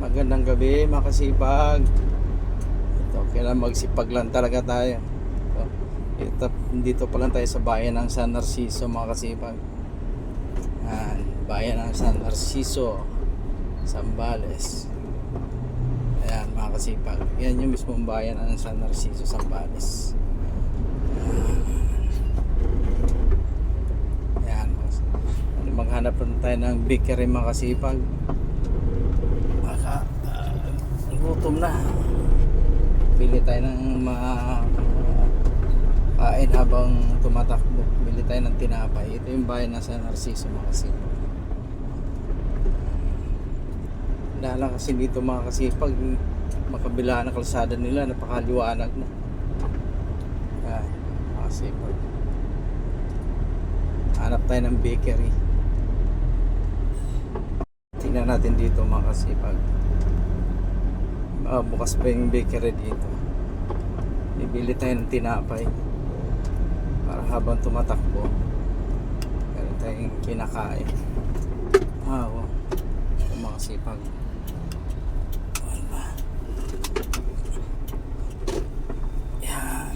Magandang gabi mga kasipag. Ito, kailangan magsipag lang talaga tayo. Dito pa lang tayo sa bayan ng San Narciso mga kasipag. Yan, bayan ng San Narciso, Zambales. Ayan mga kasipag. Yan yung mismong bayan ng San Narciso, Zambales. Ayan. Maghanap na tayo ng bakery mga kasipag. Gutom na. Bili tayo ng kain habang tumatakbo. Bili tayo ng tinapay. Ito yung bayan na San Narciso mga kasipag. Dahil kasi dito mga kasipag, makabila na kalsada nila, napakaliwanag na. Ayan, mga kasipag. Hanap tayo ng bakery. Tingnan natin dito mga kasipag. Bukas pa yung bakery dito. Bibili tayo ng tinapay para habang tumatakbo meron tayong kinakain. Oh, mga sipag. Yan.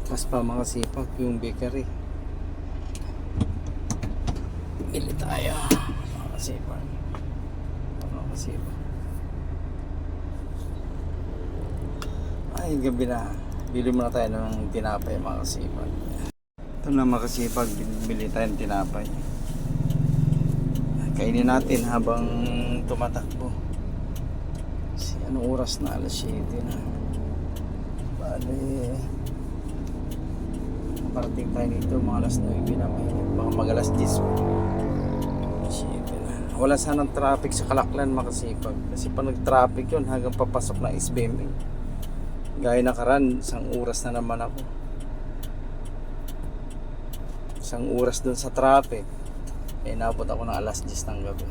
Bukas pa mga sipag yung bakery. Bili tayo mga sipag. Ay, gabi na. Bili muna tayo ng tinapay mga kasipag. Ito na mga kasipag, bili tayo ng tinapay. Kainin natin habang tumatakbo. Kasi anong oras na? Alas 7 na. Bale, makarating tayo dito mga alas 9 na. Mga mag-alas 10. Wala sanang traffic sa Kalaklan mga kasipag. Kasi pag nag-traffic yun hanggang papasok ng SBM. Gaya nakaraan, isang oras na naman ako. Isang oras dun sa traffic. Naabot ako ng alas 10 ng gabi.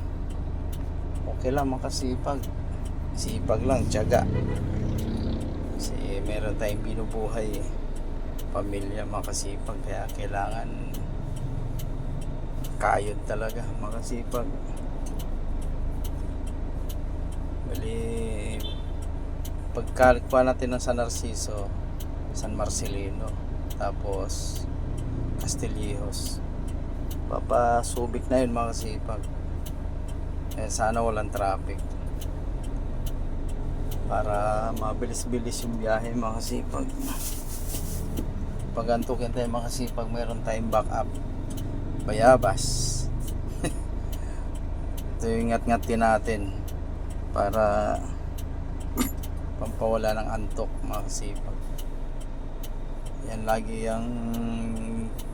Okay lang mga kasipag. Sipag lang, tiyaga. Kasi meron tayong binubuhay pamilya mga kasipag. Kaya kailangan kayod talaga mga kasipag. Bali, pagkalikuha natin ng San Narciso, San Marcelino, tapos Castillejos, papasubik na yun mga kasipag. Sana walang traffic para mabilis-bilis yung biyahe mga kasipag. Pag antukin tayo mga kasipag, meron tayong backup bayabas. Ito yung ingat-ngatin natin para pampawala ng antok mga kasipag. Yan lagi yung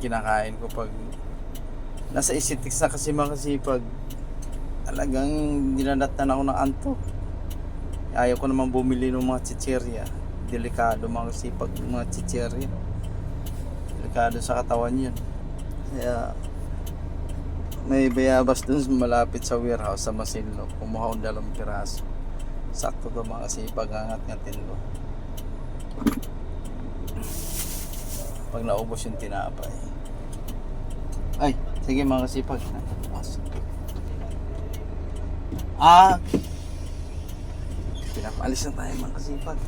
kinakain ko pag nasa isitix na kasi mga kasipag. Talagang dinanatan ako ng antok. Ayaw ko naman bumili ng mga chichirya. Delikado mga kasipag mga chichirya. Delikado sa katawan yun. Kaya may bayabas dun malapit sa warehouse sa Masinlo. Kumuha akong 2 piraso. Sakto to mga kasipag, angat-ngatin ko. Pag naubos yung tinapay. Ay, sige mga kasipag. Pinapalis na tayo mga kasipag.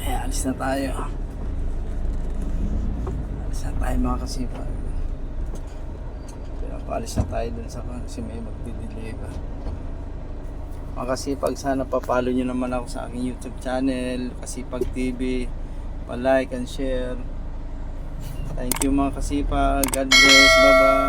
Ay, alis na tayo. Alis na tayo mga kasipag. Paalis na tayo dun sa kasi may magdi-deliver. Mga kasipag, sana papalo nyo naman ako sa aking YouTube channel, Kasipag TV. Pa-like and share. Thank you mga kasipag. God bless. Bye bye.